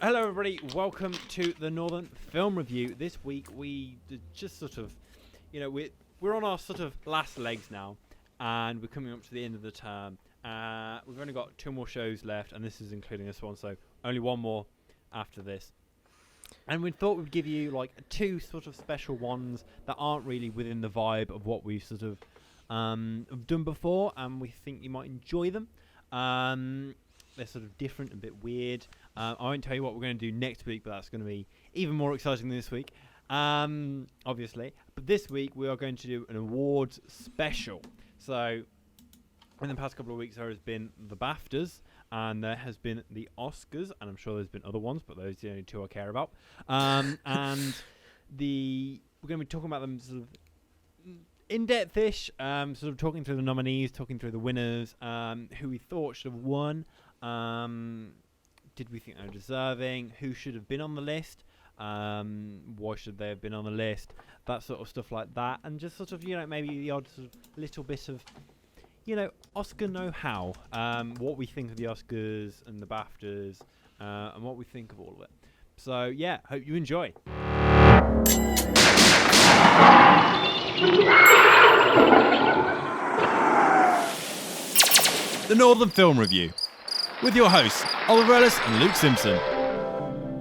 Hello, everybody. Welcome to the Northern Film Review. This week, we just sort of, we're on our sort of last legs now, and we're coming up to the end of the term. We've only got 2 more shows left, and this is including this one, so only 1 more after this. And we thought we'd give you like 2 sort of special ones that aren't really within the vibe of what we've sort of done before, and we think you might enjoy them. They're sort of different, a bit weird. I won't tell you what we're going to do next week, but that's going to be even more exciting than this week, obviously. But this week, we are going to do an awards special. So, in the past couple of weeks, there has been the BAFTAs, and there has been the Oscars, and I'm sure there's been other ones, but those are the only 2 I care about. And we're going to be talking about them sort of in-depth-ish, sort of talking through the nominees, talking through the winners, who we thought should have won. Did we think they were deserving? Who should have been on the list? Why should they have been on the list? That sort of stuff like that. And just sort of, maybe the odd sort of little bit of, Oscar know-how. What we think of the Oscars and the BAFTAs, and what we think of all of it. So, yeah, hope you enjoy. The Northern Film Review, with your hosts, Oliver Ellis and Luke Simpson.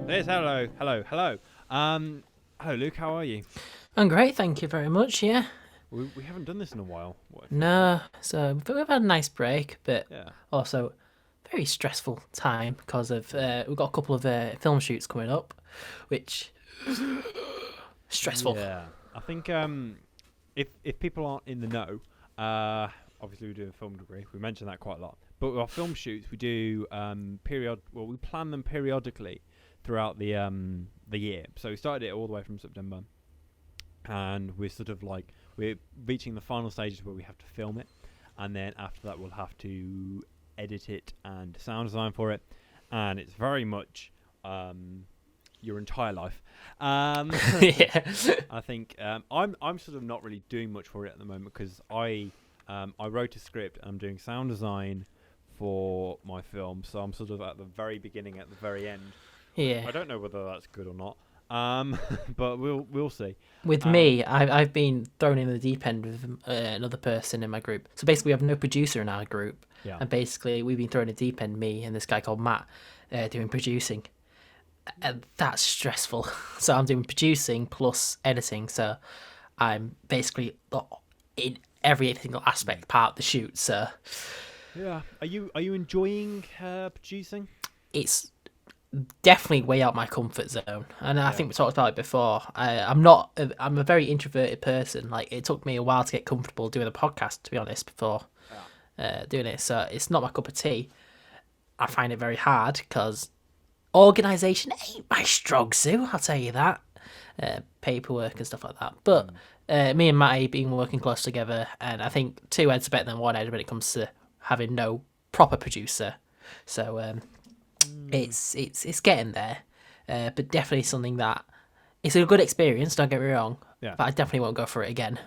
Yes, hello. Hello, Luke, how are you? I'm great, thank you very much, yeah. We haven't done this in a while. No, so we've had a nice break, but Yeah. also very stressful time because of we've got a couple of film shoots coming up, which stressful. Yeah, I think if people aren't in the know, obviously we do a film degree. We mention that quite a lot. But with our film shoots, we do we plan them periodically throughout the year. So we started it all the way from September, and we're sort of like we're reaching the final stages where we have to film it, and then after that we'll have to edit it and sound design for it, and it's very much your entire life. Yeah. I think I'm sort of not really doing much for it at the moment because I wrote a script and I'm doing sound design for my film, so I'm sort of at the very beginning, at the very end. Yeah. I don't know whether that's good or not, but we'll see. With me, I've been thrown in the deep end with another person in my group. So basically, we have no producer in our group, Yeah. and basically we've been thrown in the deep end. Me and this guy called Matt doing producing. And that's stressful. So I'm doing producing plus editing. So I'm basically in every single aspect part of the shoot. So Yeah. Are you enjoying producing? it's definitely way out my comfort zone. And I think we talked about it before. I'm a very introverted person. Like, it took me a while to get comfortable doing a podcast, to be honest, before doing it. So it's not my cup of tea. I find it very hard because organisation ain't my strong suit, I'll tell you that. Paperwork and stuff like that. But me and Matty been working close together, and I think 2 heads are better than 1 head when it comes to having no proper producer. So it's getting there, but definitely something that it's a good experience. Don't get me wrong, but I definitely won't go for it again.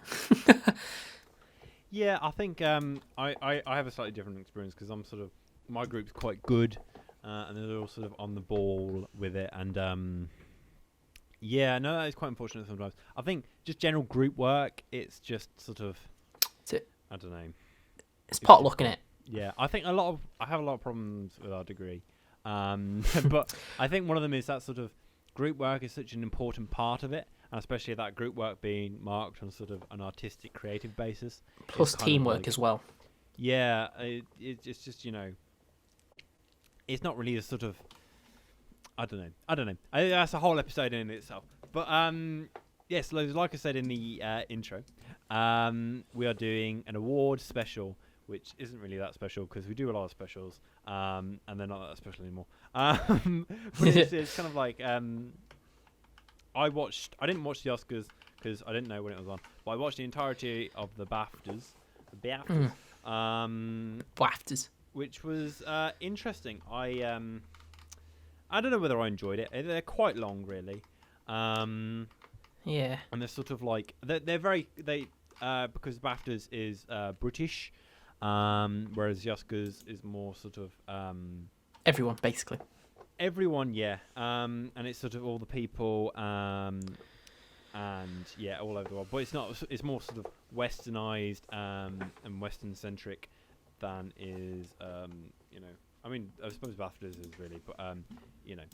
Yeah, I think I have a slightly different experience because I'm sort of my group's quite good, and they're all sort of on the ball with it, and that is quite unfortunate sometimes. I think just general group work, it's just sort of I don't know. It's potluck in it. Yeah, I think I have a lot of problems with our degree, but I think one of them is that sort of group work is such an important part of it, and especially that group work being marked on sort of an artistic, creative basis. Plus teamwork as well. Yeah, it's just it's not really a sort of I don't know. That's a whole episode in itself. But yes, like I said in the intro, we are doing an award special, which isn't really that special because we do a lot of specials, and they're not that special anymore. But it's kind of like I didn't watch the Oscars because I didn't know when it was on, but I watched the entirety of the BAFTAs. BAFTAs. Which was interesting. I don't know whether I enjoyed it. They're quite long, really. Yeah. And they're sort of like they're very because BAFTAs is British, whereas the Oscars is more sort of everyone basically. everyone, yeah. And it's sort of all the people, and yeah, all over the world. But it's not. It's more sort of westernized and Western centric than is you know. I mean, I suppose BAFTAs is really, but you know.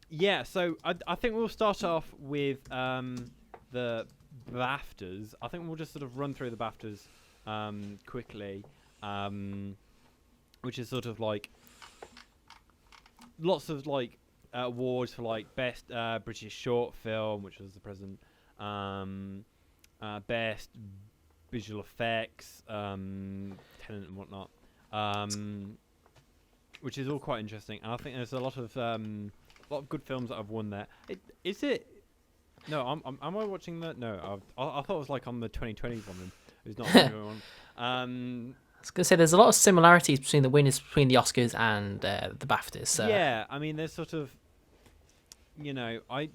Yeah, so I think we'll start off with the BAFTAs. I think we'll just sort of run through the BAFTAs quickly, which is sort of like lots of like awards for like best British short film, which was the present, best visual effects, Tenet and whatnot, which is all quite interesting. And I think there's a lot of good films that have won there. Is it? No, am I watching that? No, I thought it was like on the 2020 one. It's not the new one. I was gonna say there's a lot of similarities between the winners between the Oscars and the BAFTAs. So. Yeah, I mean, there's sort of, you know, I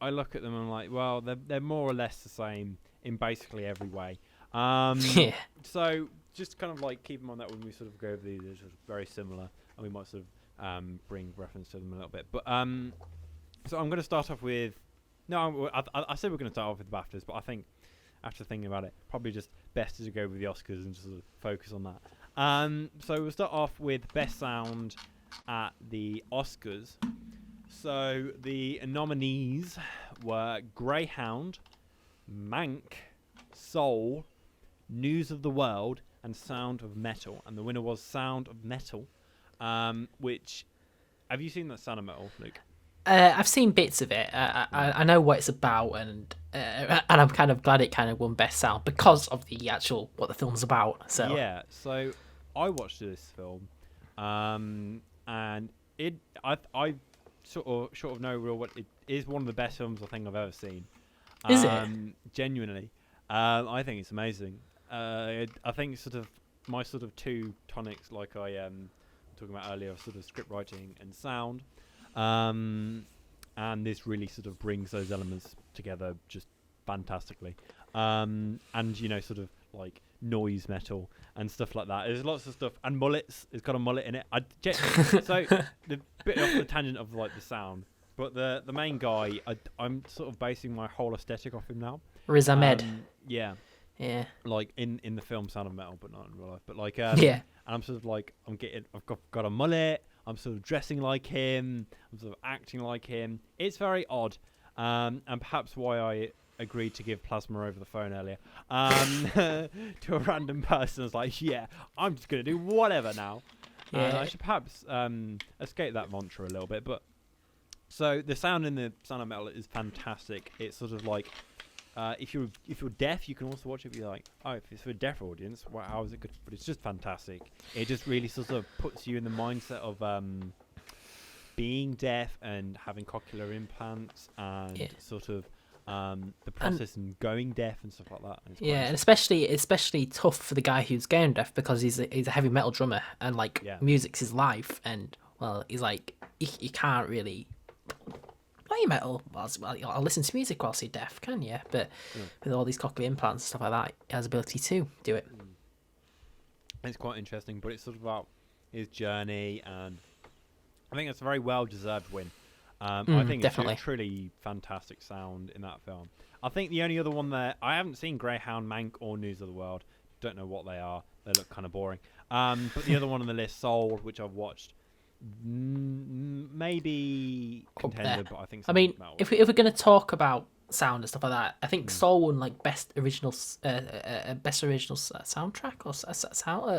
look at them and I'm like, well, they're more or less the same in basically every way. Yeah. So just kind of like keep them on that when we sort of go over these. They're sort of very similar, and we might sort of bring reference to them a little bit. But so I'm going to start off with. No, I said we're going to start off with the BAFTAs, but I think after thinking about it, probably just best to go with the Oscars and just sort of focus on that. So we'll start off with best sound at the Oscars. So the nominees were Greyhound, Mank, Soul, News of the World, and Sound of Metal. And the winner was Sound of Metal, which... Have you seen that Sound of Metal, Luke? I've seen bits of it. I know what it's about, and I'm kind of glad it kind of won Best Sound because of the actual what the film's about. So yeah, so I watched this film, and I sort of know real what it is. One of the best films I think I've ever seen. Is it? Genuinely, I think it's amazing. I think sort of my sort of two tonics, like I talking about earlier, sort of script writing and sound. And this really sort of brings those elements together just fantastically. And you know, sort of like noise metal and stuff like that. There's lots of stuff, and mullets. It's got a mullet in it. So the bit off the tangent of like the sound, but the main guy, I'm sort of basing my whole aesthetic off him now. Riz Ahmed. Yeah. Yeah. Like in the film Sound of Metal, but not in real life. But like yeah. And I'm sort of like I've got a mullet. I'm sort of dressing like him. I'm sort of acting like him. It's very odd, and perhaps why I agreed to give plasma over the phone earlier to a random person. I was like, yeah, I'm just gonna do whatever now. Yeah. I should perhaps escape that mantra a little bit. But so the sound in the Sound of Metal is fantastic. It's sort of like if you're deaf, you can also watch it. Be like, oh, if it's for a deaf audience, wow, how is it good? But it's just fantastic. It just really sort of puts you in the mindset of being deaf and having cochlear implants and sort of the process and going deaf and stuff like that. And especially tough for the guy who's going deaf because he's a heavy metal drummer and like music's his life, and well, he's like he can't really play metal. I'll listen to music whilst you're deaf, can you? But with all these cochlear implants and stuff like that, he has the ability to do it. It's quite interesting, but it's sort of about his journey, and I think it's a very well-deserved win. I think definitely. It's a truly fantastic sound in that film. I think the only other one there, I haven't seen Greyhound, Mank, or News of the World. Don't know what they are. They look kind of boring. But the other one on the list, Soul, which I've watched, maybe contender, but I think. I mean, if we're going to talk about sound and stuff like that, I think Soul won like best original soundtrack or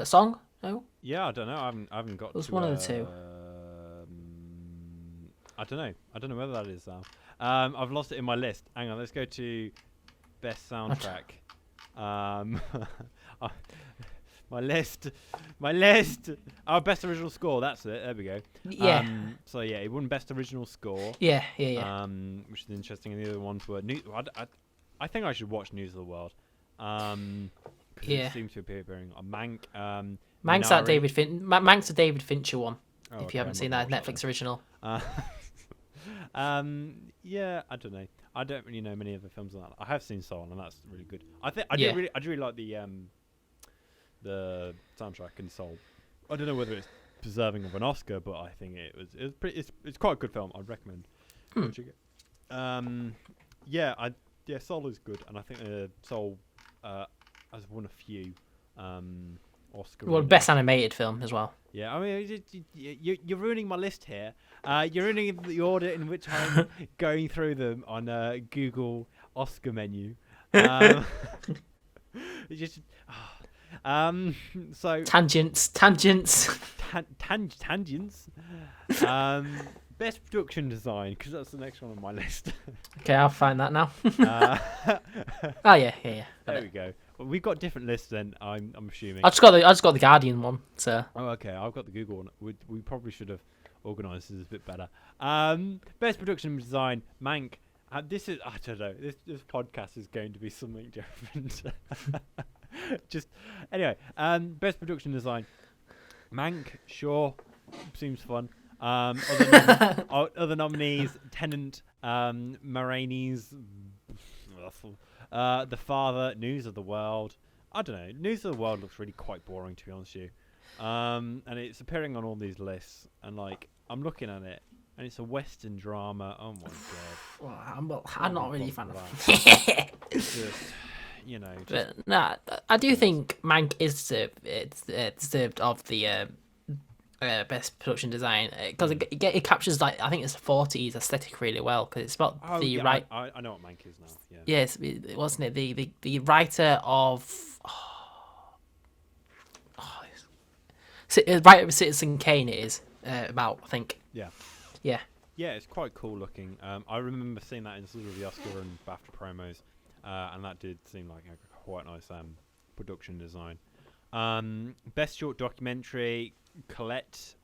song. No. Yeah, I don't know. I haven't got. It was one of the two. I don't know whether that is now. I've lost it in my list. Hang on, let's go to best soundtrack. My list. Oh, best original score. That's it. There we go. Yeah. So yeah, it won best original score. Yeah. Which is interesting. And the other ones were I think I should watch News of the World. Because it seems to be appearing on Mank. Mank's that Mank's a David Fincher one. If you haven't seen that, Netflix original. Yeah, I don't know. I don't really know many other films on that. I have seen Soul, and that's really good. I do really like the soundtrack in Soul. I don't know whether it's deserving of an Oscar, but I think it was pretty. It's quite a good film. I'd recommend watching it. Soul is good, and I think Soul has won a few Oscar. Well, best animated film as well. Yeah, I mean, you're ruining my list here. You're ruining the order in which I'm going through them on Google Oscar menu. It's just, so tangents. Tangents. Best production design, because that's the next one on my list. Okay, I'll find that now. Oh yeah. There we go. Well, we've got different lists then. I'm assuming. I just got the Guardian one. So. Oh, okay. I've got the Google one. We probably should have organised this a bit better. Best production design, Mank. This is, I don't know. This podcast is going to be something different. Just anyway. Best production design, Mank. Sure, seems fun. Other nominees: Tenant, Maraine's, The Father, News of the World. I don't know. News of the World looks really quite boring, to be honest with you. And it's appearing on all these lists, and like I'm looking at it, and it's a Western drama. Oh my god! Well, I'm not really a fan of that. Just, but nah, I do think Mank is deserved of the best production design because it captures, like, I think it's 40s aesthetic really well, because it's about I know what Mank is now. Yeah. Yes, wasn't it the writer of writer of Citizen Kane? It is about, I think. Yeah. Yeah. Yeah, it's quite cool looking. I remember seeing that in sort of the Oscar and BAFTA promos, and that did seem like a quite nice production design. Best short documentary, Colette.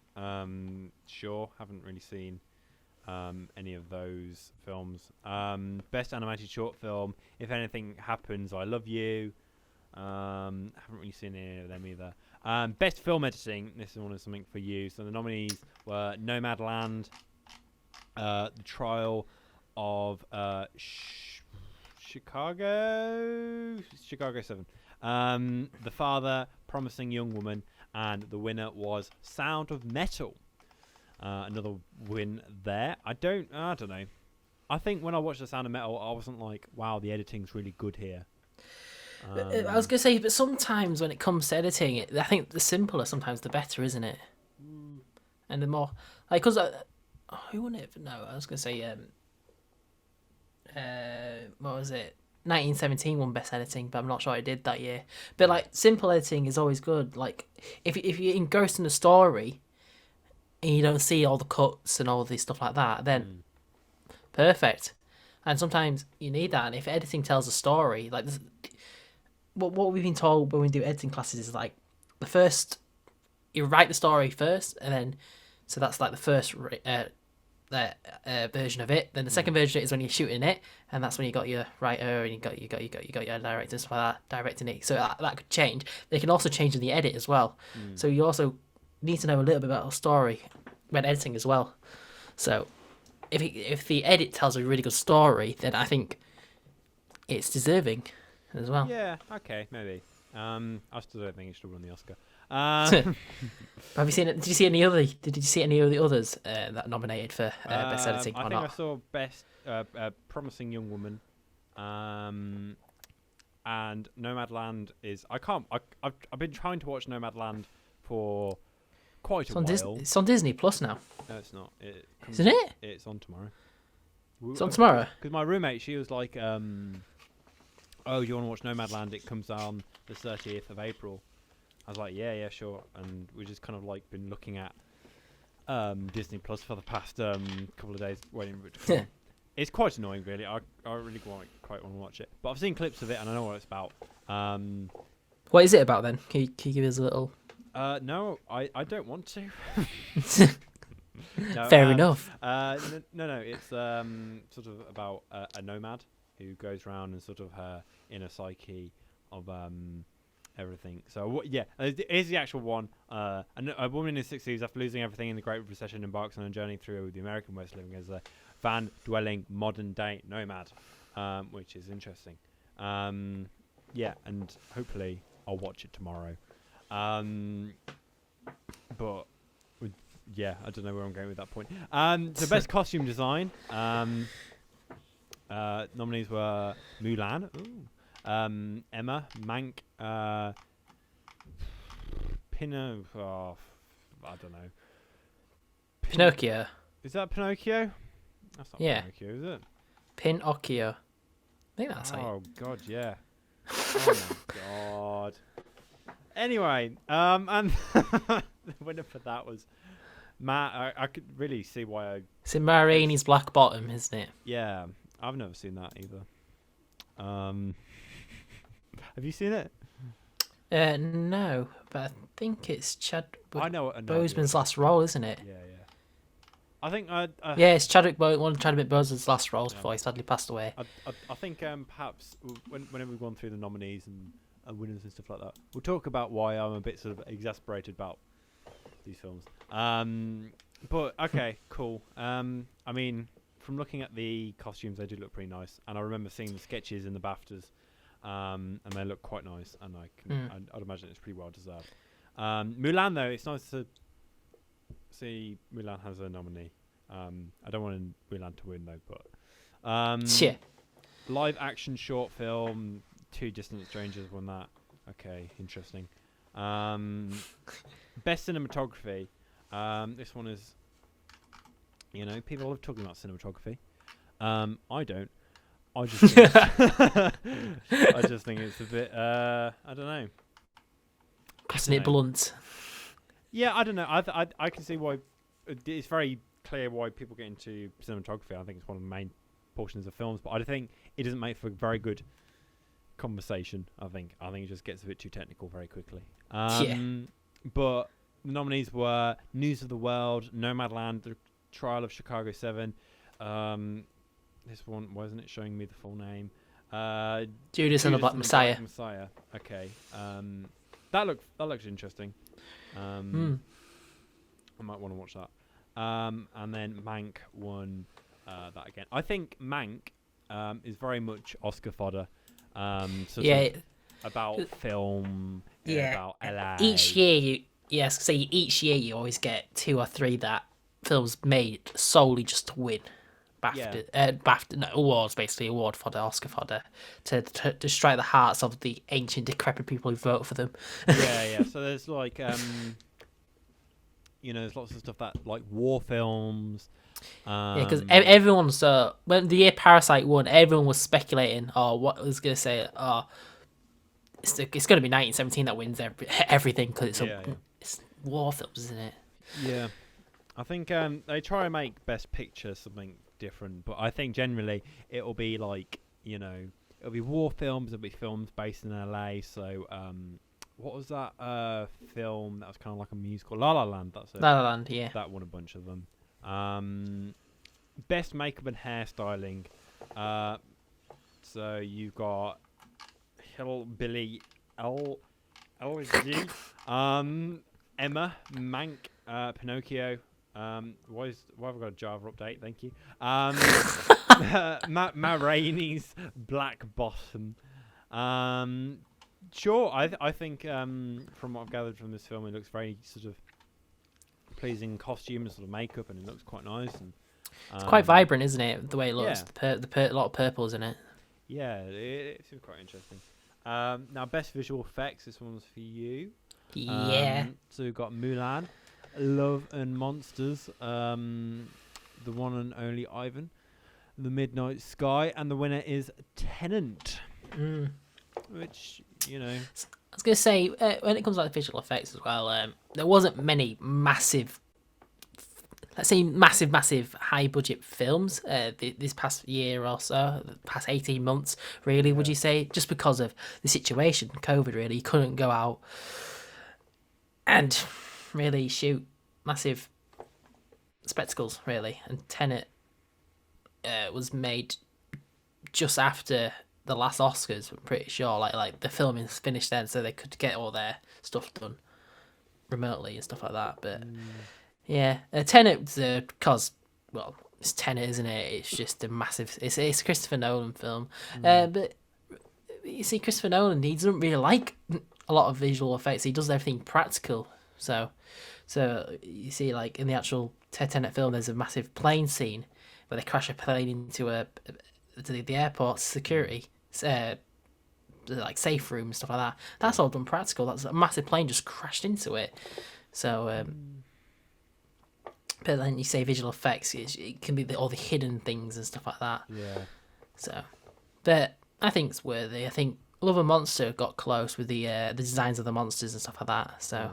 Sure, haven't really seen any of those films. Best animated short film, If Anything Happens, I Love You. Haven't really seen any of them either. Best film editing, this is one of something for you. So the nominees were Nomadland, The Trial of Chicago 7, The Father, Promising Young Woman, and the winner was Sound of Metal. Another win there. I don't know. I think when I watched The Sound of Metal, I wasn't like, wow, the editing's really good here. I was gonna say, but sometimes when it comes to editing, I think the simpler sometimes the better, isn't it? And the more, like, because who won it? No, I was gonna say, what was it? 1917 won best editing, but I'm not sure it did that year. But like, simple editing is always good. Like, if you're engrossed in the story and you don't see all the cuts and all this stuff like that, then perfect. And sometimes you need that. And if editing tells a story, like this, what we've been told when we do editing classes is like you write the story first, and then so that's like the first version of it. Then the second version is when you're shooting it, and that's when you got your writer and you got your director and stuff like that directing it. So that could change. They can also change in the edit as well. So you also need to know a little bit about the story when editing as well. So if the edit tells a really good story, then I think it's deserving as well. Yeah. Okay. Maybe. I still don't think it should win the Oscar. Have you seen it? Did you see any of the others that nominated for best editing or I think not? I saw best Promising Young Woman, and Nomadland is. I've been trying to watch Nomadland for quite a while. It's on Disney Plus now. No, it's not. Isn't it? It's on tomorrow. It's on tomorrow. Because my roommate, she was like, "Oh, do you want to watch Nomadland? It comes on the 30th of April." I was like, yeah, sure. And we just kind of like been looking at Disney Plus for the past couple of days, waiting for it to come on. It's quite annoying, really. I really quite want to watch it. But I've seen clips of it and I know what it's about. What is it about then? Can you give us a little? No, I don't want to. No, Fair enough. No. It's sort of about a nomad who goes around and sort of her inner psyche of everything. So here's the actual one. A woman in her 60s, after losing everything in the Great Recession, embarks on a journey through the American West, living as a van-dwelling modern-day nomad, which is interesting. And hopefully I'll watch it tomorrow. But yeah, I don't know where I'm going with that point. So best costume design. Nominees were Mulan, Emma, Mank, I don't know. Pinocchio. Is that Pinocchio? That's not Yeah. Pinocchio, is it? Pinocchio. I think that's it. Oh god, yeah. Oh my god. Anyway, and the winner for that was Matt. I could really see why It's in Ma Rainey's Black Bottom, isn't it? Yeah, I've never seen that either. Have you seen it? No, but I think it's Chadwick I know. Boseman's last role, isn't it? Yeah. I think Yeah, it's one of Chadwick Boseman's last roles before he sadly passed away. I think perhaps whenever we've gone through the nominees and winners and stuff like that, we'll talk about why I'm a bit sort of exasperated about these films. But okay, cool. I mean, from looking at the costumes, they do look pretty nice, and I remember seeing the sketches in the BAFTAs, and they look quite nice, and I'd imagine it's pretty well deserved. Mulan, though, it's nice to see Mulan has a nominee. I don't want Mulan to win though, but Yeah. live action short film, Two Distant Strangers won that. Okay, interesting. Best cinematography. This one is, people love talking about cinematography. I don't. I just think I just think it's a bit. I don't know. Isn't it blunt? Yeah, I don't know. I can see why. It's very clear why people get into cinematography. I think it's one of the main portions of films, but I think it doesn't make for a very good conversation. I think it just gets a bit too technical very quickly. But the nominees were News of the World, Nomadland, The Trial of Chicago 7. This one wasn't it showing me the full name? Judas and the Black Messiah. Okay. That looks interesting. I might want to watch that. And then Mank won that again. I think Mank is very much Oscar fodder. About film. About LA. Each year, each year you always get 2 or 3 that films made solely just to win awards, basically award fodder, Oscar fodder, to strike the hearts of the ancient decrepit people who vote for them. Yeah. So there's like there's lots of stuff that like war films. Because everyone when the year Parasite won, everyone was speculating. What was going to say? It's going to be 1917 that wins everything because it's war films, isn't it? Yeah, I think they try and make Best Picture something different, but I think generally it'll be like it'll be war films. It'll be films based in LA. So what was that film that was kind of like a musical? La La Land. That's it. La La Land, yeah. That won a bunch of them. Best makeup and hairstyling. So you've got Hillbilly LG, Emma, Mank, Pinocchio. Why have I got a Java update? Thank you. Ma Rainey's Black Bottom. Sure, I think from what I've gathered from this film, it looks very sort of pleasing costume and sort of makeup, and it looks quite nice. And it's quite vibrant, isn't it? The way it looks, a lot of purples in it. Yeah, it seems quite interesting. Now, best visual effects. This one's for you. Yeah. So we've got Mulan, Love and Monsters, the one and only Ivan, The Midnight Sky, and the winner is Tenant. Which I was going to say, when it comes to like visual effects as well, there wasn't many massive high budget films this past year or so, the past 18 months really, would you say, just because of the situation, COVID really. You couldn't go out and really shoot massive spectacles really, and Tenet was made just after the last Oscars, I'm pretty sure. Like the filming is finished then, so they could get all their stuff done remotely and stuff like that. But Tenet, because it's Tenet, isn't it? It's just a massive. It's a Christopher Nolan film, but you see, Christopher Nolan, he doesn't really like a lot of visual effects. He does everything practical. So So you see, like in the actual Titanic film, there's a massive plane scene where they crash a plane into the airport security, like safe room and stuff like that. That's all done practical. That's a massive plane just crashed into it. So, but then you say visual effects, it can be all the hidden things and stuff like that. Yeah. So, but I think it's worthy. I think Love and Monster got close with the designs of the monsters and stuff like that. So,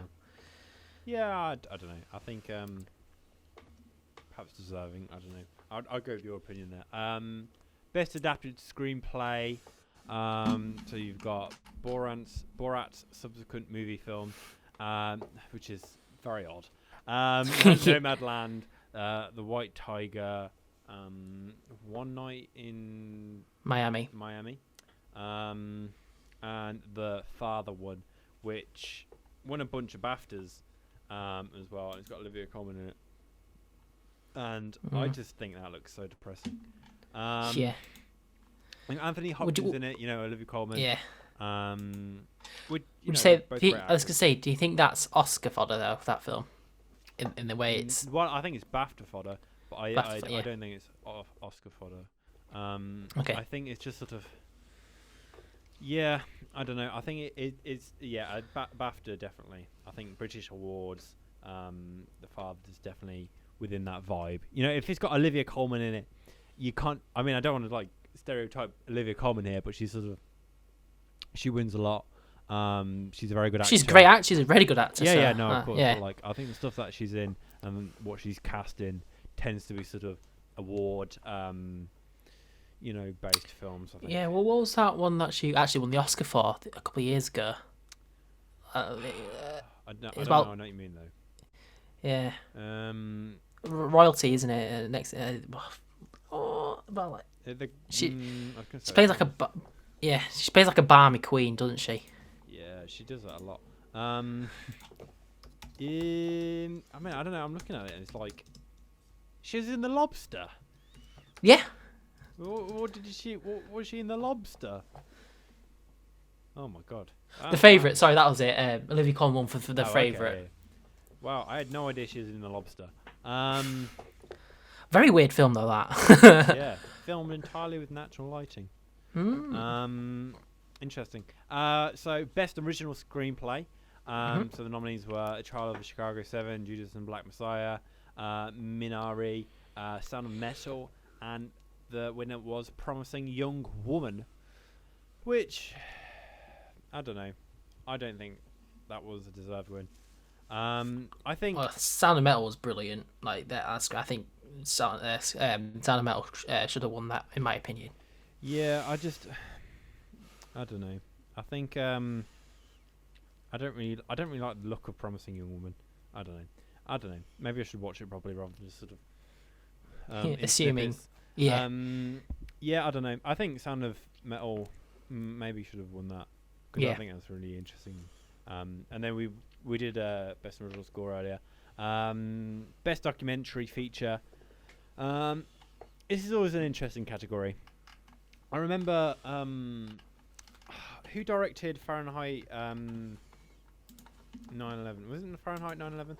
yeah, I don't know. I think perhaps deserving. I don't know. I'll go with your opinion there. Best adapted screenplay. So you've got Borat's subsequent movie film, which is very odd. Nomadland, The White Tiger, One Night in Miami, and The Father one, which won a bunch of BAFTAs as well. And it's got Olivia Colman in it, and I just think that looks so depressing. yeah. And Anthony Hopkins in it, Olivia Colman. Yeah. Would you say? both I great was gonna actors. say, do you think that's Oscar fodder though? That film, in the way it's. Well, I think it's BAFTA fodder, but I don't think it's Oscar fodder. Okay. I think it's just sort of. Yeah, I don't know. I think it's BAFTA definitely. I think British awards, The Father's definitely within that vibe. If it's got Olivia Colman in it, you can't. I mean, I don't want to stereotype Olivia Colman here, but she wins a lot. She's a very good actor. She's a great actor. She's a really good actor. Yeah, no, of course. Yeah. But I think the stuff that she's in and what she's cast in tends to be sort of award, based films. I think. Yeah. Well, what was that one that she actually won the Oscar for a couple of years ago? I know what you mean though. Yeah. Royalty, isn't it? Next. She plays like she plays like a balmy queen, doesn't she? Yeah, she does that a lot. I mean, I don't know. I'm looking at it, and it's like she's in The Lobster. Yeah. What was she in The Lobster? Oh my god. The Favourite. Sorry, that was it. Olivia Colman won for The Favourite. Okay. Wow, I had no idea she was in The Lobster. Very weird film though, that. Yeah, filmed entirely with natural lighting. Interesting. So best original screenplay. So the nominees were A Trial of the Chicago 7, Judas and Black Messiah, Minari, Sound of Metal, and the winner was Promising Young Woman, which I don't know. I don't think that was a deserved win. I think Sound of Metal was brilliant. Like that, I think Sound of Metal should have won that, in my opinion. Yeah, I don't know. I think I don't really like the look of Promising Young Woman. I don't know. Maybe I should watch it properly rather than just sort of assuming. snippets. Yeah. Yeah, I don't know. I think Sound of Metal maybe should have won that because I think that's really interesting. And then we did best original score earlier. Best documentary feature. This is always an interesting category. I remember who directed Fahrenheit 9/11? Wasn't it Fahrenheit 9/11?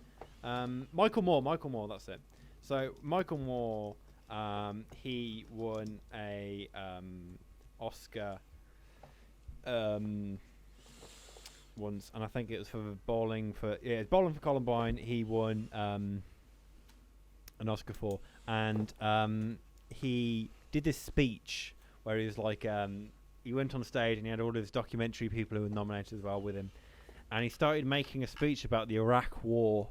Michael Moore, that's it. So Michael Moore, he won a Oscar once, and I think it was for Bowling for Columbine. He won an Oscar for, and he did this speech where he was like, he went on stage and he had all of his documentary people who were nominated as well with him, and he started making a speech about the Iraq War,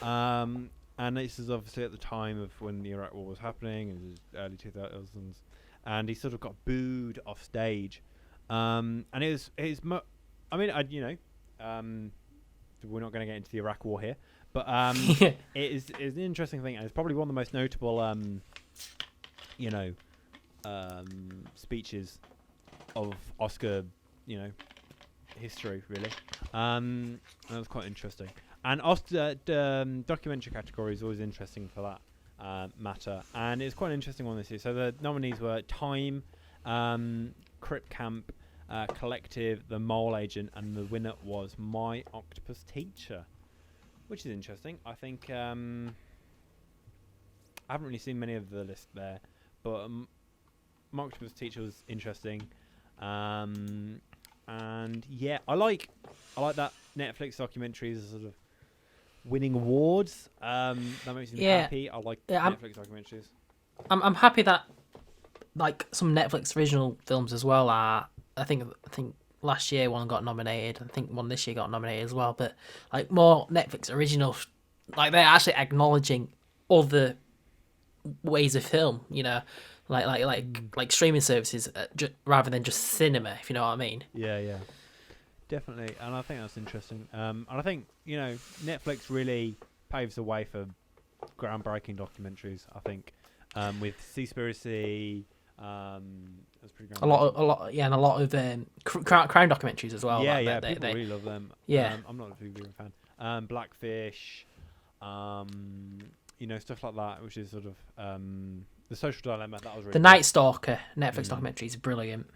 and this is obviously at the time of when the Iraq War was happening, in the early 2000s, and he sort of got booed off stage, and we're not going to get into the Iraq War here, but it is an interesting thing, and it's probably one of the most notable speeches of Oscar, history, really. That was quite interesting. And Oscar documentary category is always interesting for that matter. And it's quite an interesting one this year. So the nominees were Time, Crip Camp, Collective, The Mole Agent, and the winner was My Octopus Teacher. which is interesting. I think I haven't really seen many of the list there, but My Octopus Teacher was interesting. And yeah, I like that Netflix documentaries are sort of winning awards. That makes me happy. I like Netflix documentaries. I'm happy that like some Netflix original films as well are. I think last year one got nominated. I think one this year got nominated as well. But like more Netflix original, like they're actually acknowledging other ways of film. You know, like streaming services rather than just cinema. If you know what I mean. Yeah, definitely. And I think that's interesting. And I think Netflix really paves the way for groundbreaking documentaries. I think with Seaspiracy. That's pretty a lot, and a lot of crime documentaries as well. Yeah, people really love them. Yeah, I'm not a big fan. Blackfish, stuff like that, which is sort of the Social Dilemma. That was really the good. Night Stalker Netflix documentary is brilliant.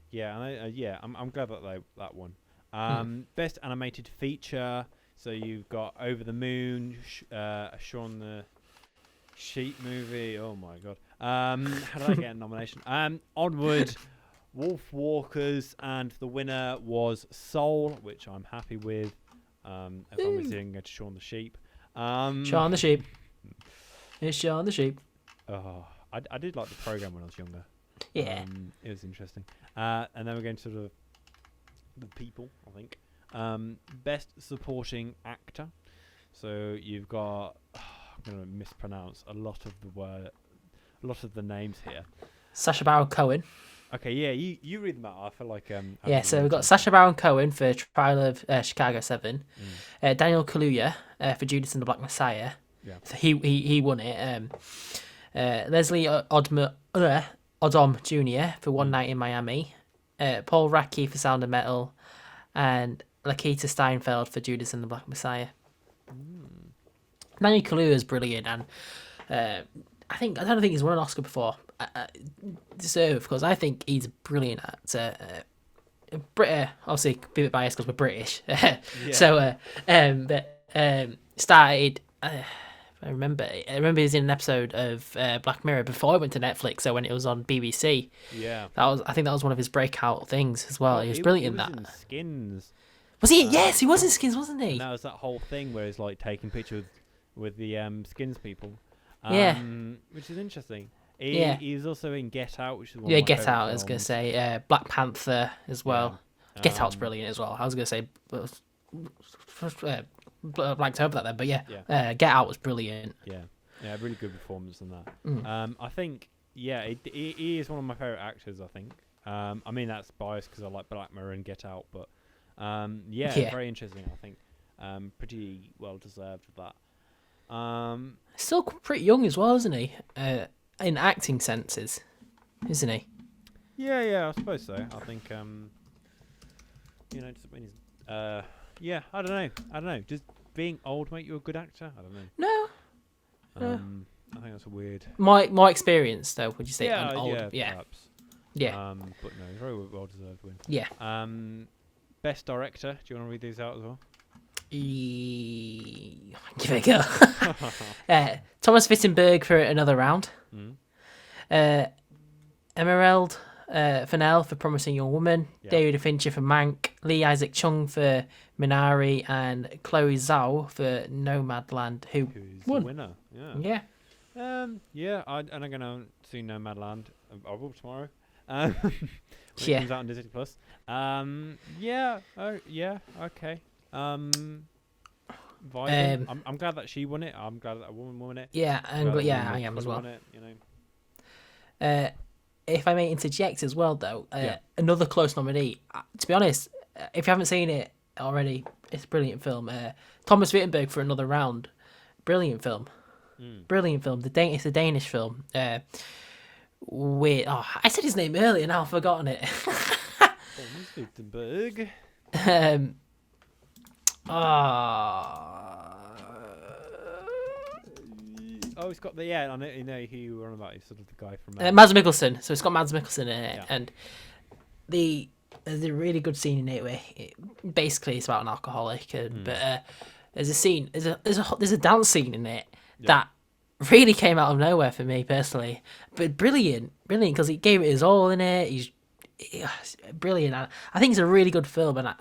Yeah, and I'm glad that won. Best animated feature. So you've got Over the Moon, Shaun the Sheep movie. Oh my god. How did I get a nomination? Onward, Wolf Walkers, and the winner was Soul, which I'm happy with. As long as you didn't go to Shaun the Sheep. Shaun the Sheep. It's Shaun the Sheep. Oh, I did like the program when I was younger. Yeah. It was interesting. And then we're going to sort of the people, I think. Best supporting actor. So you've got. I'm going to mispronounce a lot of the names here. Sacha Baron Cohen. Okay, yeah, you read them out. I feel like so we've got Sacha Baron Cohen for Trial of Chicago 7, Daniel Kaluuya for Judas and the Black Messiah. Yeah, he won it. Leslie Odom Jr. for One Night in Miami, Paul Raci for Sound of Metal, and Lakita Steinfeld for Judas and the Black Messiah. Daniel Kaluuya is brilliant, and I don't think he's won an Oscar before. Deserve, because I think he's brilliant at obviously a bit biased because we're British. So started. I remember he was in an episode of Black Mirror before I went to Netflix. So when it was on BBC, I think that was one of his breakout things as well. He was brilliant in that. In Skins. Was he? Yes, he was in Skins, wasn't he? And that was that whole thing where he's like taking pictures with the Skins people. Which is interesting. He's also in Get Out, which is one of my Get Out. films. I was gonna say Black Panther as well. Yeah. Get Out's brilliant as well. I was gonna say blanked over that then, but Get Out was brilliant. Yeah, really good performance in that. I think he is one of my favorite actors. I think. I mean that's biased because I like Black Mirror and Get Out, but very interesting. I think pretty well deserved of that. Still pretty young as well, isn't he? In acting senses, isn't he? Yeah, I suppose so. I think just when he's I don't know. Does being old make you a good actor? I don't know. No. I think that's a weird. My experience though, would you say? Perhaps. Yeah. But no, very well deserved win. Yeah. Best director. Do you want to read these out as well? Give it a go. Thomas Wittenberg for Another Round. Emerald Fennell for Promising Young Woman. David Fincher for Mank. Lee Isaac Chung for Minari, and Chloe Zhao for Nomadland, who's won. The winner. Yeah. I'm going to see Nomadland. I will tomorrow. When it comes out on Disney Plus. Okay. I'm glad that she won it. I'm glad that a woman won it. Yeah, I am as well. It, if I may interject as well, though, another close nominee. To be honest, if you haven't seen it already, it's a brilliant film. Thomas Wittenberg for Another Round, brilliant film. Brilliant film. It's a Danish film. I said his name earlier, now I've forgotten it. Thomas Wittenberg. It's got the I know who you were on about. He's sort of the guy from Mads Mikkelsen. So it's got Mads Mikkelsen in it, and there's a really good scene in it where basically it's about an alcoholic, but there's a scene, there's a dance scene in it that really came out of nowhere for me personally, but brilliant because he gave it his all in it. He's brilliant. I think it's a really good film, and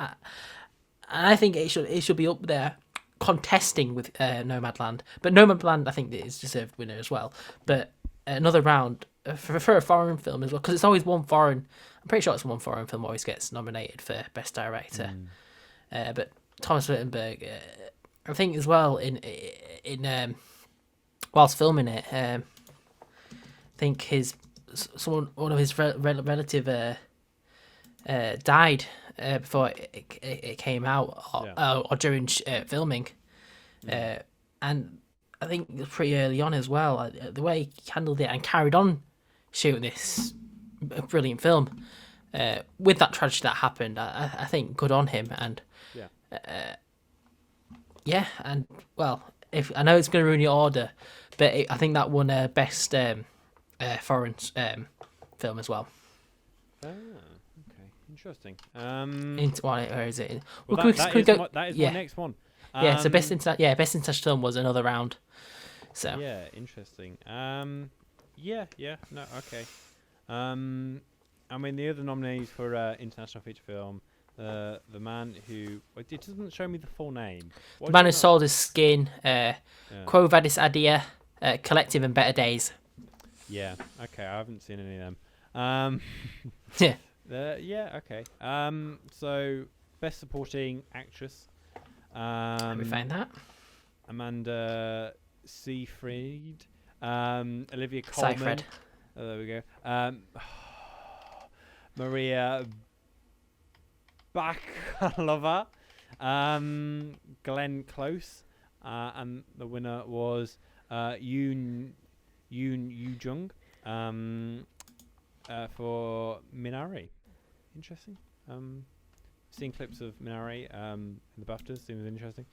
I think it should be up there contesting with Nomadland. But Nomadland, I think, is deserved winner as well. But another round for a foreign film as well, because it's always one foreign. I'm pretty sure it's one foreign film always gets nominated for best director. But Thomas Wittenberg, I think as well in whilst filming it, I think one of his relative died before it came out or during filming, and I think it was pretty early on as well. The way he handled it and carried on shooting this brilliant film with that tragedy that happened, I think good on him. And and well, if I know it's going to ruin your order, but I think that won best foreign film as well. Interesting. Where is it? Well, that is my next one. So best international film was another round. So yeah, interesting. No, okay. I mean, the other nominees for international feature film, the man who it doesn't show me the full name. The Man Who Sold His Skin, Quo Vadis Adia, Collective, and Better Days. Yeah. Okay, I haven't seen any of them. Okay. So best supporting actress. Let me find that. Amanda Seyfried. Olivia Colman. Seyfried. Oh, there we go. Maria Bakalova. Glenn Close. And the winner was Yoon Yoo-jung for Minari. Interesting. Seeing clips of Minari in the BAFTAs seems interesting.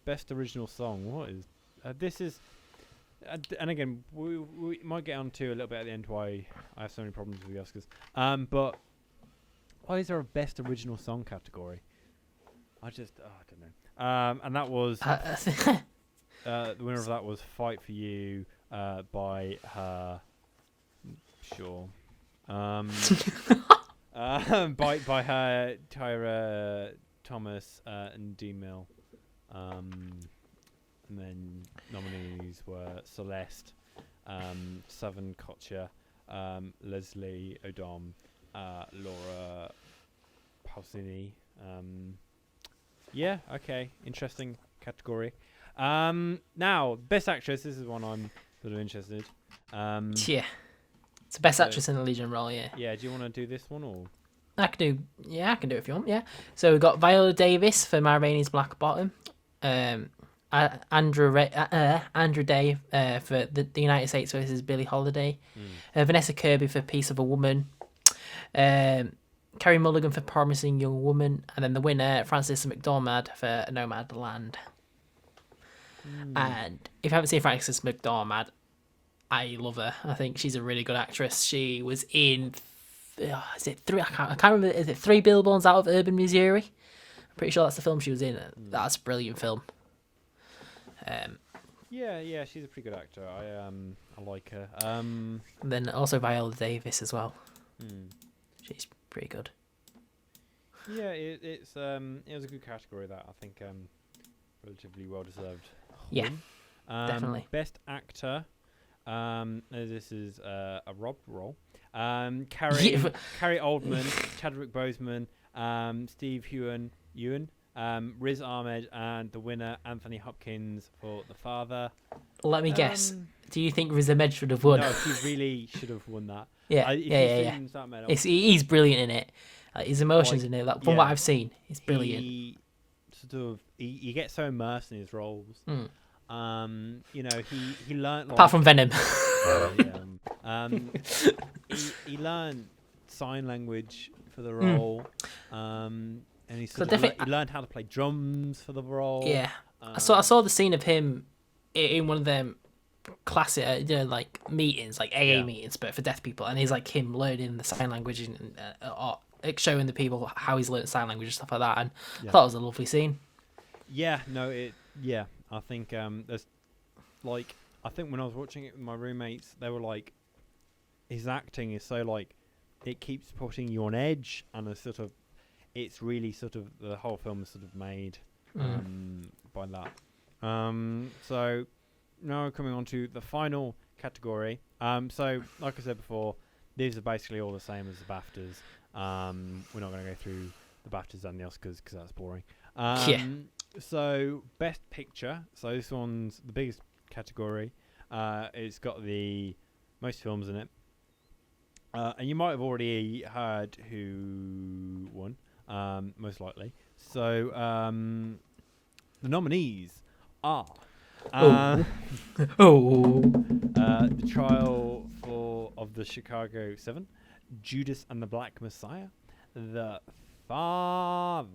Best original song. What is this? Is and again we might get on to a little bit at the end why I have so many problems with the Oscars. But why is there a best original song category? I don't know. And that was the winner of that was "Fight for You" by her. Sure. By her Tyra Thomas and D-Mill. And then nominees were Celeste, Southern Kotcher, Leslie Odom, Laura Pausini. Okay, interesting category. Now, best actress. This is one I'm sort of interested. It's the best actress in the Legion role. Yeah. Yeah. Do you want to do this one or? I can do it if you want. Yeah. So we've got Viola Davis for Ma Rainey's Black Bottom. Andrew Day for the United States versus Billie Holiday. Vanessa Kirby for Piece of a Woman. Carey Mulligan for Promising Young Woman, and then the winner Frances McDormand for Nomadland. And if you haven't seen Frances McDormand, I love her. I think she's a really good actress. She was in is it three? I can't remember. Is it 3 Billboards Out of Urban Missouri? I'm pretty sure that's the film she was in. That's a brilliant film. Yeah, she's a pretty good actor. I like her. And then also Viola Davis as well. She's pretty good. Yeah, it was a good category that I think relatively well deserved. Yeah, definitely. Best actor. This is a Rob role. Carrie Oldman, Chadwick Boseman, Steve Ewan, Riz Ahmed, and the winner Anthony Hopkins for The Father. Let me guess. Do you think Riz Ahmed should have won? No, he really should have won that. Yeah. He's brilliant in it. His emotions in it. From what I've seen, he's brilliant. He gets so immersed in his roles. He learned. Apart from Venom. He learned sign language for the role. And he learned how to play drums for the role. Yeah. I saw the scene of him in one of them classic, meetings, like AA meetings, but for deaf people, and he's like him learning the sign language and showing the people how he's learned sign language and stuff like that. And I thought it was a lovely scene. Yeah, no, yeah, I think there's like I think when I was watching it with my roommates, they were like, his acting is so like it keeps putting you on edge, and it's really sort of the whole film is sort of made by that. So now we're coming on to the final category. So like I said before, these are basically all the same as the BAFTAs. We're not going to go through the BAFTAs and the Oscars because that's boring. So best picture. So this one's the biggest category. It's got the most films in it. And you might have already heard who won, most likely. So the nominees are The Trial of the Chicago 7, Judas and the Black Messiah, The Father,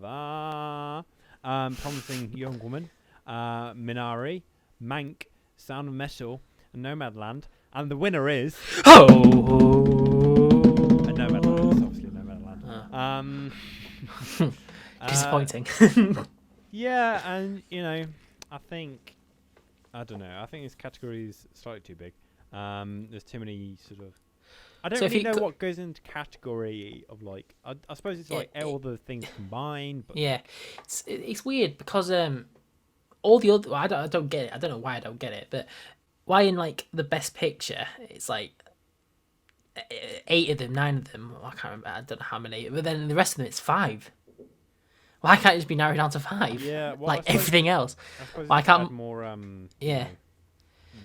Promising Young Woman, Minari, Mank, Sound of Metal, and Nomadland. And the winner is Nomadland. It's obviously Nomadland. Disappointing. Yeah, and I don't know. I think this category is slightly too big. There's too many sort of. I don't really know what goes into category of like. I suppose it's like all the things combined. But yeah, it's weird because all the other. I don't get it. I don't know why I don't get it, but why in like the best picture it's like 8 of them, 9 of them. I can't remember. I don't know how many. But then the rest of them it's 5. Why can't it just be narrowed down to 5? Yeah, well, like everything else. I suppose why can't more? Yeah.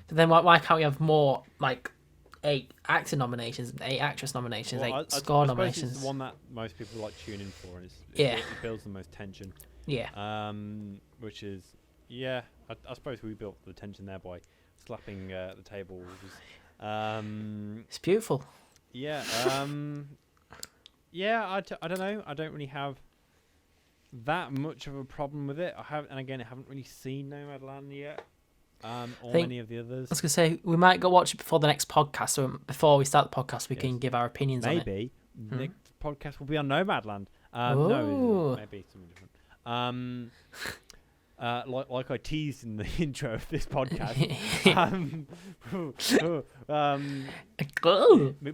But then why can't we have more like 8 actor nominations, 8 actress nominations, 8 score nominations? It's the one that most people like tune in for, and it builds the most tension. Yeah. Which is I suppose we built the tension there by slapping the table. It's beautiful. Yeah. I don't know. I don't really have that much of a problem with it. I haven't really seen Nomadland yet. Or many of the others. I was gonna say we might go watch it before the next podcast. So before we start the podcast, we can give our opinions on it. Maybe next podcast will be on Nomadland. No, maybe something different. Like I teased in the intro of this podcast.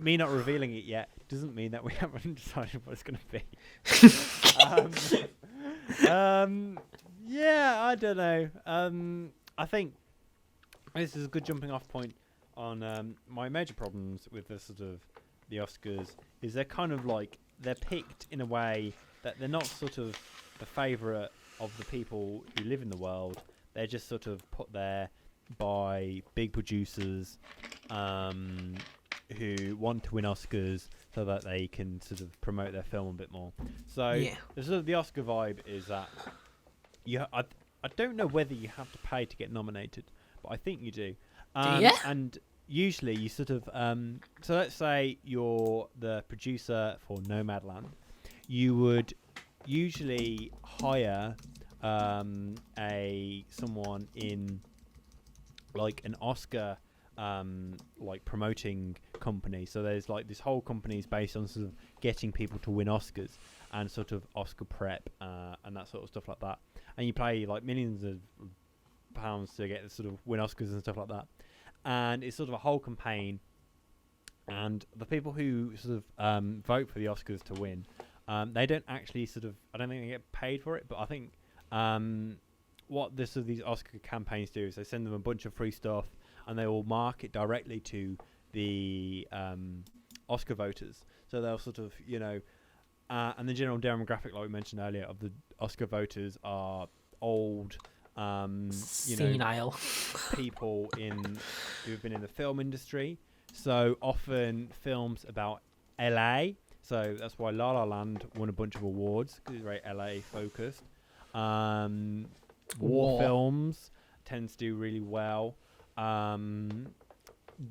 Me not revealing it yet doesn't mean that we haven't decided what it's going to be. Yeah, I don't know. I think this is a good jumping off point on my major problems with the the Oscars is they're kind of like they're picked in a way that they're not sort of the favourite of the people who live in the world. They're just sort of put there by big producers who want to win Oscars so that they can sort of promote their film a bit more. So the Oscar vibe is that I don't know whether you have to pay to get nominated, but I think you do. And usually you sort of so let's say you're the producer for Nomadland, you would usually hire someone in like an Oscar like promoting company. So there's like this whole company is based on sort of getting people to win Oscars and sort of Oscar prep and that sort of stuff like that. And you pay like millions of pounds to get sort of win Oscars and stuff like that. And it's sort of a whole campaign. And the people who sort of vote for the Oscars to win, they don't actually I don't think they get paid for it, but I think what these Oscar campaigns do is they send them a bunch of free stuff and they will market directly to the Oscar voters. So they'll sort of, and the general demographic, like we mentioned earlier, of the Oscar voters are old, senile people who've been in the film industry. So often films about LA. So that's why La La Land won a bunch of awards because it's very LA focused. War films tend to do really well.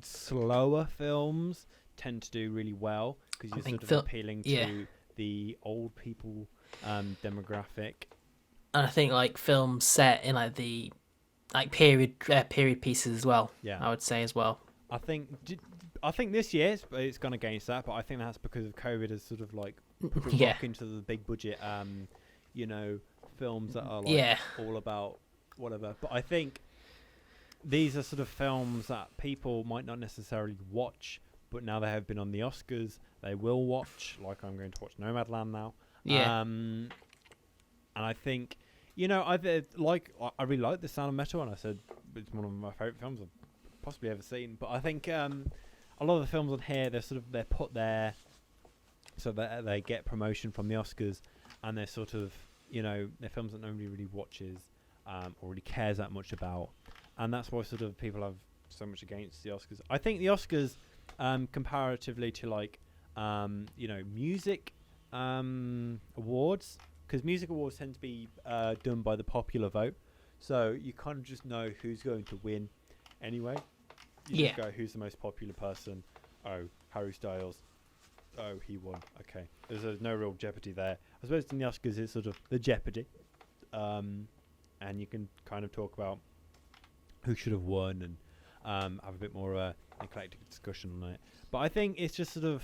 Slower films tend to do really well because you're sort of appealing to the old people demographic. And I think like films set in like the period pieces as well. Yeah, I would say as well. I think this year it's gone against that, but I think that's because of COVID has sort of like put a rock into the big budget, films that are like Yeah. all about whatever. But I think these are sort of films that people might not necessarily watch, but now they have been on the Oscars, they will watch. Like I'm going to watch Nomadland now. Yeah. And I think, I really like The Sound of Metal, and I said it's one of my favourite films I've possibly ever seen. But I think a lot of the films on here, they're put there so that they get promotion from the Oscars, and they're sort of, they're films that nobody really watches or really cares that much about. And that's why sort of people have so much against the Oscars. I think the Oscars, comparatively to music awards, because music awards tend to be done by the popular vote, so you kind of just know who's going to win anyway. You just go, who's the most popular person? Oh, Harry Styles. Oh, he won. Okay. There's no real jeopardy there. I suppose in the Oscars it's sort of the jeopardy. And you can kind of talk about who should have won and have a bit more of an eclectic discussion on it. But I think it's just sort of,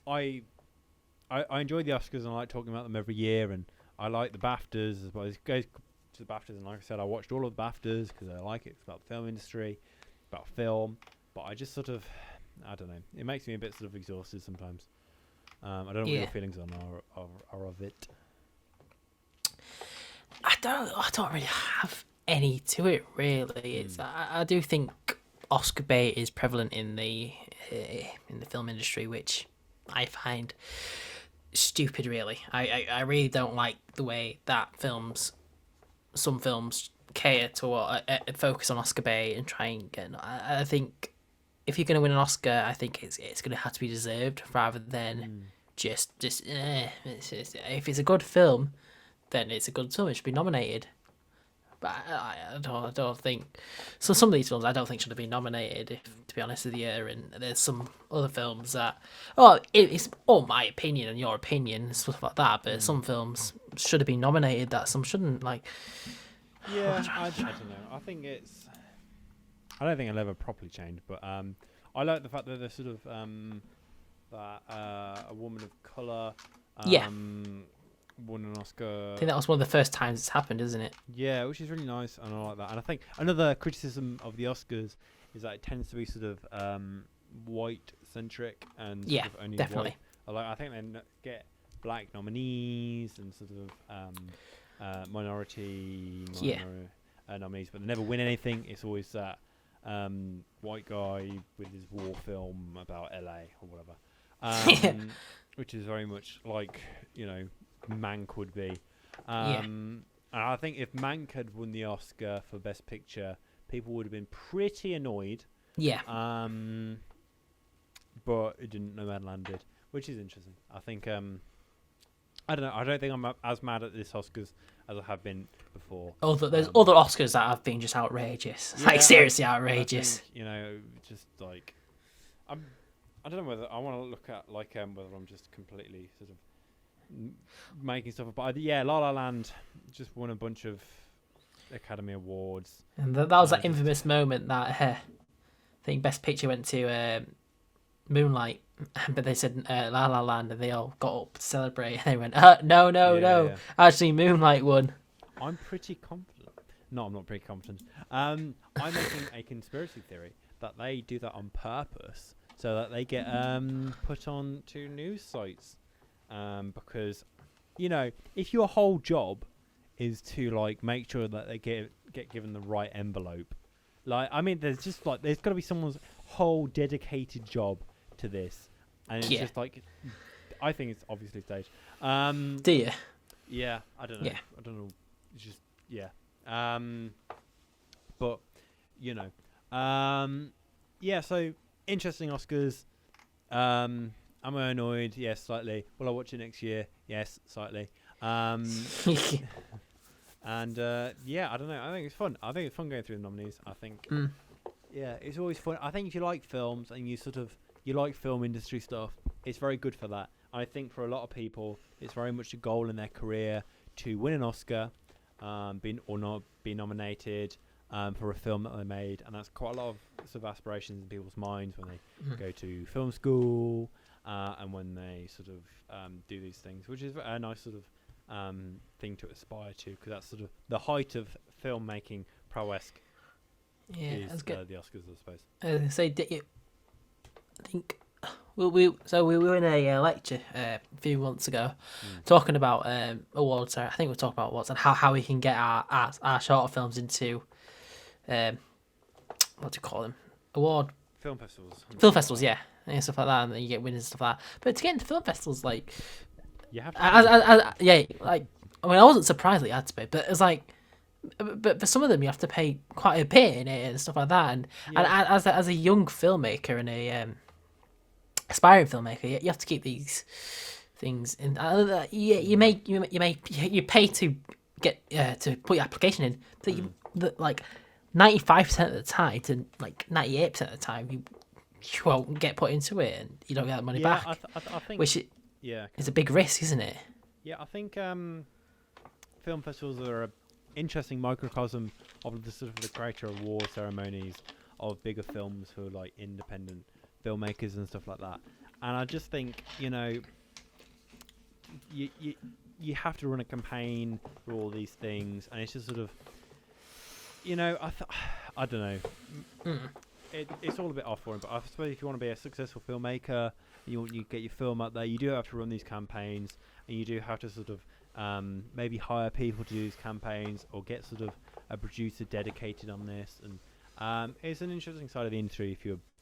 I enjoy the Oscars and I like talking about them every year, and I like the BAFTAs as well. It goes to the BAFTAs, and like I said, I watched all of the BAFTAs because I like it. It's about the film industry, about film. But I just sort of, I don't know. It makes me a bit sort of exhausted sometimes. I don't know what your feelings are of it. I don't really have any to it really. It's I do think Oscar bait is prevalent in the film industry, which I find stupid. Really, I really don't like the way that some films cater to what focus on Oscar bait and try and get. I think if you're going to win an Oscar, I think it's going to have to be deserved rather than just if it's a good film, then it's a good film. It should be nominated. But I don't think. So some of these films I don't think should have been nominated, to be honest with you. And there's some other films that, it's all my opinion and your opinion and stuff like that. But some films should have been nominated that some shouldn't. Like, yeah, I don't know. I think I don't think it'll ever properly change. But I like the fact that there's sort of that a woman of colour. Won an Oscar. I think that was one of the first times it's happened, isn't it? Yeah, which is really nice, and I like that. And I think another criticism of the Oscars is that it tends to be sort of white centric and sort of only definitely. White. I think they get black nominees and sort of minority nominees, but they never win anything. It's always that white guy with his war film about LA or whatever, which is very much like Mank would be. And I think if Mank had won the Oscar for Best Picture, people would have been pretty annoyed. Yeah. But it didn't. Nomadland did, which is interesting. I think. I don't know. I don't think I'm as mad at this Oscars as I have been before. There's other Oscars that have been just outrageous. Like seriously outrageous. I think, just like I don't know whether I want to look at whether I'm just completely sort of making stuff up. But La La Land just won a bunch of Academy Awards, and that was that infamous moment that I think Best Picture went to Moonlight, but they said La La Land, and they all got up to celebrate, and they went no, actually Moonlight won. I'm pretty confident. No, I'm not pretty confident. I'm making a conspiracy theory that they do that on purpose so that they get put on to news sites. Because, if your whole job is to make sure that they get given the right envelope, there's just there's got to be someone's whole dedicated job to this, and it's just I think it's obviously staged. Do you? Yeah, I don't know. Yeah. I don't know. It's just but So interesting Oscars. Am I annoyed? Yes, slightly. Will I watch it next year? Yes, slightly. And I don't know. I think it's fun. I think it's fun going through the nominees. I think, it's always fun. I think if you like films and you like film industry stuff, it's very good for that. I think for a lot of people, it's very much a goal in their career to win an Oscar, be nominated for a film that they made, and that's quite a lot of sort of aspirations in people's minds when they go to film school. and when they sort of do these things, which is a nice sort of thing to aspire to, because that's sort of the height of filmmaking prowess. Yeah, Is the Oscars, I suppose. I think we were in a lecture a few months ago talking about awards. I think we were talking about awards and how we can get our short films into what do you call them? Film festivals. Film festivals, yeah, and stuff like that, and then you get winners and stuff like that. But to get into film festivals, like, you have to. Like, I mean, I wasn't surprised that you had to pay, but it's like, but for some of them you have to pay quite a bit in it and stuff like that. And as a young filmmaker and a aspiring filmmaker, you have to keep these things in. You pay to get to put your application in. That like 95% of the time to like 98% of the time you won't get put into it and you don't get that money back. I think which is a big risk, isn't it? Yeah, I think film festivals are an interesting microcosm of the sort of the creator award ceremonies of bigger films who are like independent filmmakers and stuff like that. And I just think, you have to run a campaign for all these things, and it's just sort of, I don't know. It's all a bit off-putting, but I suppose if you want to be a successful filmmaker, you get your film out there, you do have to run these campaigns, and you do have to sort of maybe hire people to do these campaigns, or get sort of a producer dedicated on this. And it's an interesting side of the industry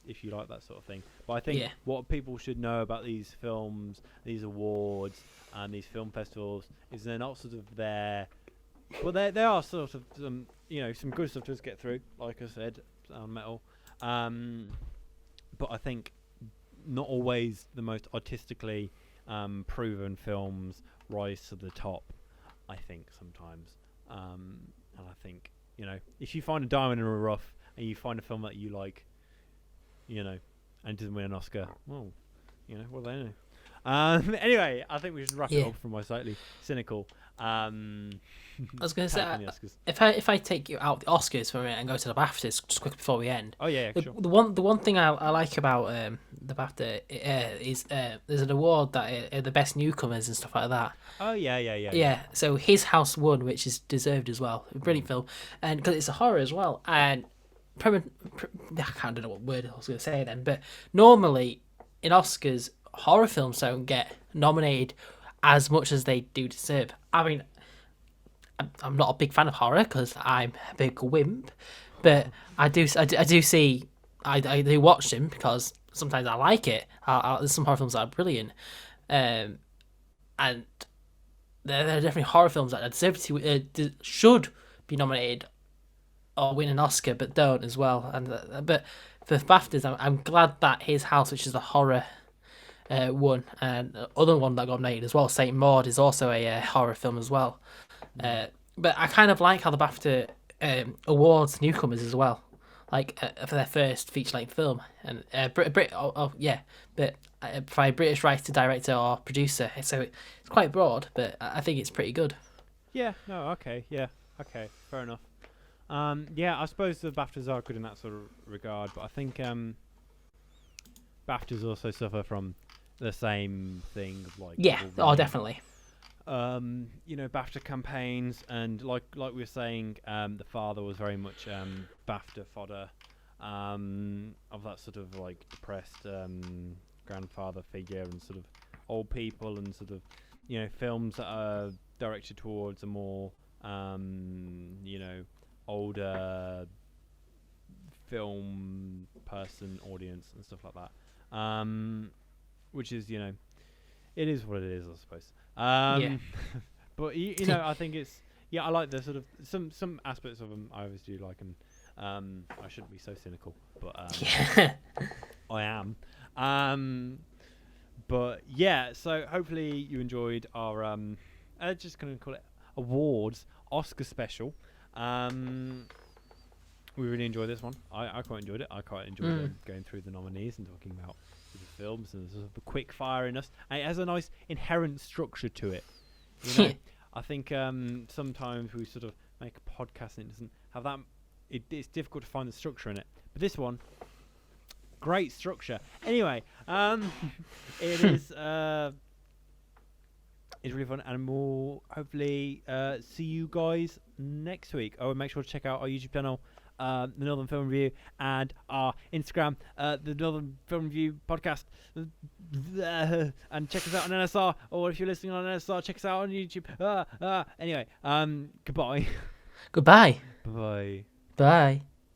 if you like that sort of thing. But I think what people should know about these films, these awards, and these film festivals is they're not sort of there. Well, there are sort of some good stuff to get through, like I said, metal. But I think not always the most artistically proven films rise to the top. I think sometimes, and I think if you find a diamond in a rough and you find a film that you like, and it doesn't win an Oscar, well, what do they know? Anyway, I think we should wrap it up from my slightly cynical. I was going to say, if I take you out the Oscars for a minute and go to the BAFTAs just quick before we end. Oh yeah, sure. The one thing I like about the BAFTA is there's an award that the best newcomers and stuff like that. Oh yeah. Yeah. So His House won, which is deserved as well. A brilliant film, and because it's a horror as well. And I can't know what word I was going to say then, but normally in Oscars, horror films don't get nominated as much as they do deserve. I mean, I'm not a big fan of horror because I'm a big wimp, but I do watch them because sometimes I like it. There's some horror films that are brilliant, and there are definitely horror films that deserve to should be nominated or win an Oscar, but don't as well. And but for BAFTAs, I'm glad that His House, which is the horror, won, and the other one that got nominated as well, Saint Maud, is also a horror film as well. But I kind of like how the BAFTA awards newcomers as well, like for their first feature-length film, and but by British writer, director, or producer. So it's quite broad, but I think it's pretty good. Yeah. No. Okay. Yeah. Okay. Fair enough. I suppose the BAFTAs are good in that sort of regard, but I think BAFTAs also suffer from the same thing, like definitely. BAFTA campaigns, and like we were saying, The Father was very much BAFTA fodder of that sort of like depressed grandfather figure, and sort of old people, and sort of films that are directed towards a more older film person audience and stuff like that, which is it is what it is, I suppose. But I think it's I like the sort of some aspects of them I always do like, and I shouldn't be so cynical, but I am. But yeah, so hopefully you enjoyed our just gonna call it awards Oscar special. We really enjoyed this one. I quite enjoyed it. I quite enjoyed going through the nominees and talking about the films, and sort of the quick firiness. And it has a nice inherent structure to it. I think sometimes we sort of make a podcast and it doesn't have that. It's difficult to find the structure in it. But this one, great structure. Anyway, it is it's really fun, and we'll hopefully see you guys next week. Oh, and make sure to check out our YouTube channel, The Northern Film Review, and our Instagram, The Northern Film Review Podcast. And check us out on NSR, or if you're listening on NSR, check us out on YouTube. Anyway, goodbye. Goodbye. Bye. Bye.